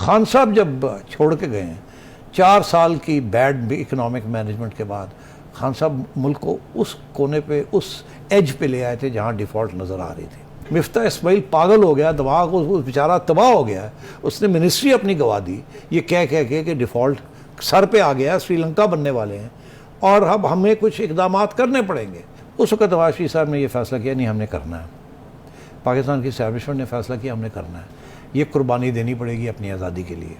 खान साहब जब छोड़ के गए हैं 4 साल की बैड इकोनॉमिक मैनेजमेंट के बाद, खान साहब मुल्क को उस कोने पे, उस एज पे ले आए थे जहां डिफ़ॉल्ट नज़र आ रही थी। मिफ्ता इस्माइल पागल हो गया, दिमाग उस बेचारा तबाह हो गया है। उसने मिनिस्ट्री अपनी गवा दी ये कह के कि डिफ़ॉल्ट सर पे आ गया, श्रीलंका बनने वाले हैं और अब हमें कुछ इकदाम करने पड़ेंगे। उस वक्त नवाज शरीफ साहब ने यह फैसला किया, नहीं हमने करना है। पाकिस्तान की एस्टैब्लिशमेंट ने फैसला किया हमने करना है, ये कुर्बानी देनी पड़ेगी अपनी आज़ादी के लिए,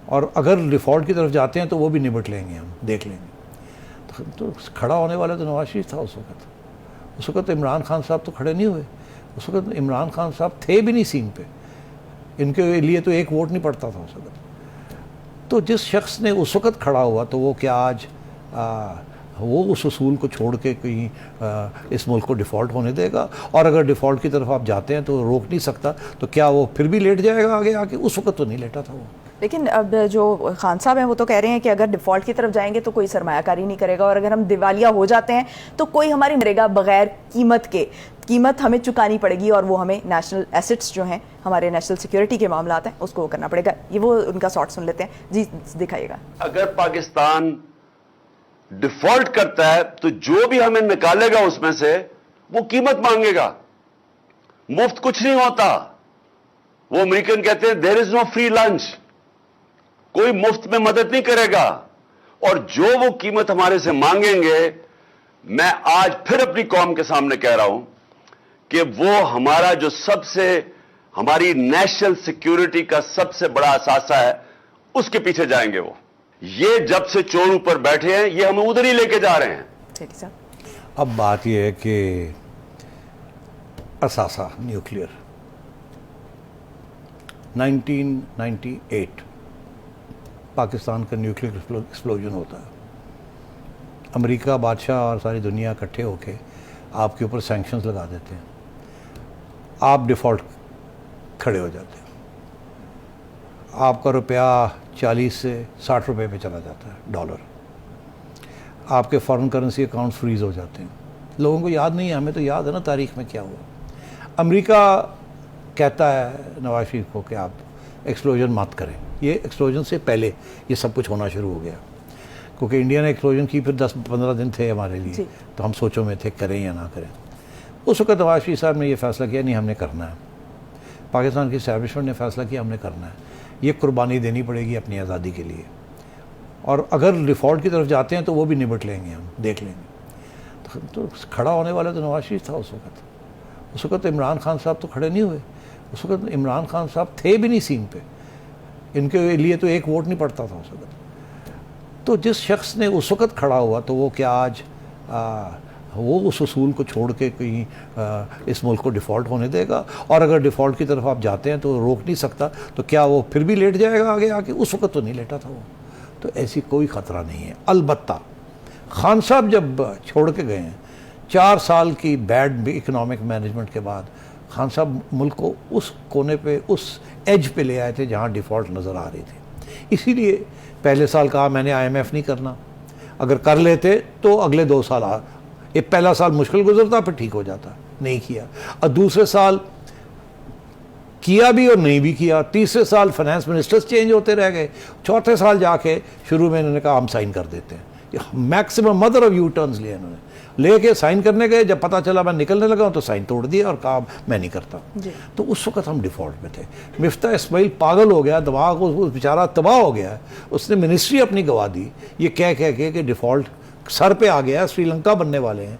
और अगर डिफ़ॉल्ट की तरफ जाते हैं तो वो भी निपट लेंगे, हम देख लेंगे। तो खड़ा होने वाला तो नवाज शरीफ था उस वक्त तो इमरान खान साहब तो खड़े नहीं हुए। उस वक्त इमरान खान साहब थे भी नहीं सीन पे, इनके लिए तो एक वोट नहीं पड़ता था उस वक्त। तो जिस शख्स ने उस वक्त खड़ा हुआ तो वो क्या आज वो उस उसूल को छोड़ के कहीं इस मुल्क को डिफ़ॉल्ट होने देगा? और अगर डिफ़ॉल्ट की तरफ आप जाते हैं तो रोक नहीं सकता, तो क्या वो फिर भी लेट जाएगा आगे आके? उस वक्त तो नहीं लेटा था वो। लेकिन अब जो खान साहब हैं वो तो कह रहे हैं कि अगर डिफ़ॉल्ट की तरफ जाएंगे तो कोई सरमायाकारी नहीं करेगा, और अगर हम दिवालिया हो जाते हैं तो कोई हमारी मरेगा बगैर कीमत के। कीमत हमें चुकानी पड़ेगी और वो हमें नेशनल एसेट्स जो हैं, हमारे नेशनल सिक्योरिटी के मामला हैं, उसको करना पड़ेगा। ये वो उनका शॉर्ट सुन लेते हैं जी, दिखाइएगा। अगर पाकिस्तान डिफॉल्ट करता है तो जो भी हमें निकालेगा उसमें से वो कीमत मांगेगा। मुफ्त कुछ नहीं होता। वो अमेरिकन कहते हैं there is no free lunch, कोई मुफ्त में मदद नहीं करेगा। और जो वो कीमत हमारे से मांगेंगे, मैं आज फिर अपनी कौम के सामने कह रहा हूं कि वो हमारा जो हमारी नेशनल सिक्योरिटी का सबसे बड़ा असासा है, उसके पीछे जाएंगे वो। ये जब से चोर ऊपर बैठे हैं, ये हमें उधर ही लेके जा रहे हैं। ठीक सर। अब बात यह है कि असासा न्यूक्लियर 1998 पाकिस्तान का न्यूक्लियर एक्सप्लोजन होता है। अमेरिका बादशाह और सारी दुनिया इकट्ठे होके आपके ऊपर सैंक्शंस लगा देते हैं, आप डिफ़ॉल्ट खड़े हो जाते हैं, आपका रुपया 40 से 60 रुपए पे चला जाता है, डॉलर। आपके फॉरेन करेंसी अकाउंट्स फ्रीज हो जाते हैं। लोगों को याद नहीं है, हमें तो याद है ना तारीख में क्या हुआ। अमेरिका कहता है नवाज शरीफ को कि आप एक्सप्लोजन मत करें। ये एक्सप्लोजन से पहले ये सब कुछ होना शुरू हो गया, क्योंकि इंडिया ने एक्सप्लोजन की, फिर 10-15 दिन थे हमारे लिए, तो हम सोचों में थे करें या ना करें। उस वक्त नवाज शरीफ साहब ने ये फैसला किया, नहीं हमने करना है। पाकिस्तान की एस्टैब्लिशमेंट ने फैसला किया हमने करना है, ये कुर्बानी देनी पड़ेगी अपनी आज़ादी के लिए, और अगर डिफ़ॉल्ट की तरफ जाते हैं तो वो भी निपट लेंगे, हम देख लेंगे। तो खड़ा होने वाला तो नवाज शरीफ था उस वक्त तो इमरान खान साहब तो खड़े नहीं हुए। उस वक्त इमरान खान साहब थे भी नहीं सीन पे, इनके लिए तो एक वोट नहीं पड़ता था उस वक्त। तो जिस शख्स ने उस वक्त खड़ा हुआ तो वो क्या आज वो उस उसूल को छोड़ के कहीं इस मुल्क को डिफ़ॉल्ट होने देगा? और अगर डिफ़ॉल्ट की तरफ आप जाते हैं तो रोक नहीं सकता, तो क्या वो फिर भी लेट जाएगा आगे आके? उस वक्त तो नहीं लेटा था वो। तो ऐसी कोई ख़तरा नहीं है। अलबत्ता खान साहब जब छोड़ के गए हैं 4 साल की बैड इकोनॉमिक मैनेजमेंट के बाद, खान साहब मुल्क को उस कोने पे, उस एज पे ले आए थे जहाँ डिफ़ॉल्ट नज़र आ रही थी। इसीलिए पहले साल कहा मैंने IMF नहीं करना, अगर कर लेते तो अगले 2 साल ये पहला साल मुश्किल गुजरता, फिर ठीक हो जाता, नहीं किया। और दूसरे साल किया भी और नहीं भी किया। तीसरे साल फाइनेंस मिनिस्टर्स चेंज होते रह गए। चौथे साल जाके शुरू में इन्होंने कहा हम साइन कर देते हैं। Maximum mother of you turns लिए इन्होंने, लेके साइन करने गए, जब पता चला मैं निकलने लगा तो साइन तोड़ दिया और कहा मैं नहीं करता। तो उस वक्त हम डिफ़ॉल्ट में थे। मिफ्ता इस्माइल पागल हो गया, दिमाग उस बेचारा तबाह हो गया। उसने मिनिस्ट्री अपनी गवा दी ये कह के कि डिफ़ॉल्ट सर पे आ गया, श्रीलंका बनने वाले हैं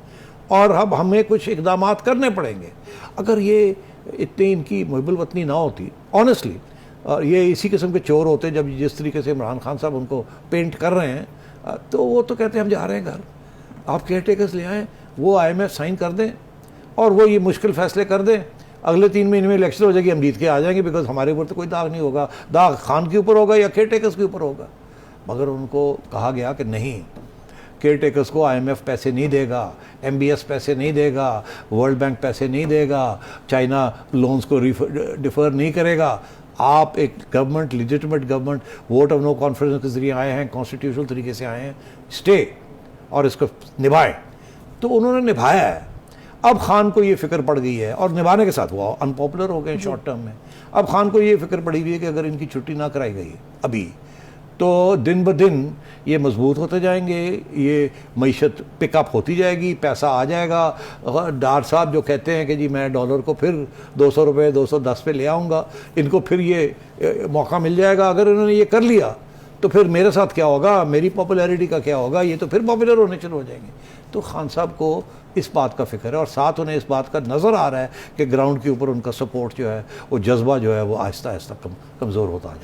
और अब हमें कुछ इकदाम करने पड़ेंगे। अगर ये इतनी इनकी मुहिब्बुल वतनी ना होती ऑनेस्टली, और ये इसी किस्म के चोर होते, जब जिस तरीके से इमरान खान साहब उनको पेंट कर रहे हैं, तो वो तो कहते हैं हम जा रहे हैं घर, आप केयर टेकर्स ले आएँ, वो IMF साइन कर दें और वो ये मुश्किल फ़ैसले कर दें। अगले 3 महीने में इलेक्शन हो जाएगी, हम जीत के आ जाएंगे, बिकॉज हमारे ऊपर तो कोई दाग नहीं होगा। दाग खान के ऊपर होगा या केयर टेकर्स के ऊपर होगा। मगर उनको कहा गया कि नहीं, केयर टेकर्स को IMF पैसे नहीं देगा, MBS पैसे नहीं देगा, वर्ल्ड बैंक पैसे नहीं देगा, चाइना लोन्स को डिफ़र नहीं करेगा। आप एक government, legitimate government, vote of no confidence के ज़रिए आए हैं, कॉन्स्टिट्यूशनल तरीके से आए हैं, स्टे और इसको निभाएं। तो उन्होंने निभाया है। अब खान को ये फिक्र पड़ गई है, और निभाने के साथ वो अनपॉपुलर हो गए शॉर्ट टर्म में। अब खान को ये फिक्र पड़ी हुई है कि अगर इनकी छुट्टी ना कराई गई अभी, तो दिन ब दिन ये मजबूत होते जाएंगे, ये मईशत पिकअप होती जाएगी, पैसा आ जाएगा। डार साहब जो कहते हैं कि जी मैं डॉलर को फिर 200 रुपये 210 पे ले आऊँगा, इनको फिर ये मौका मिल जाएगा। अगर इन्होंने ये कर लिया तो फिर मेरे साथ क्या होगा, मेरी पॉपुलैरिटी का क्या होगा, ये तो फिर पॉपुलर होने शुरू हो जाएंगे। तो खान साहब को इस बात का फिक्र है, और साथ उन्हें इस बात का नज़र आ रहा है कि ग्राउंड के ऊपर उनका सपोर्ट जो है, वो जज्बा जो है, वो आहिस्ता आहिस्ता कमज़ोर होता जा रहा है।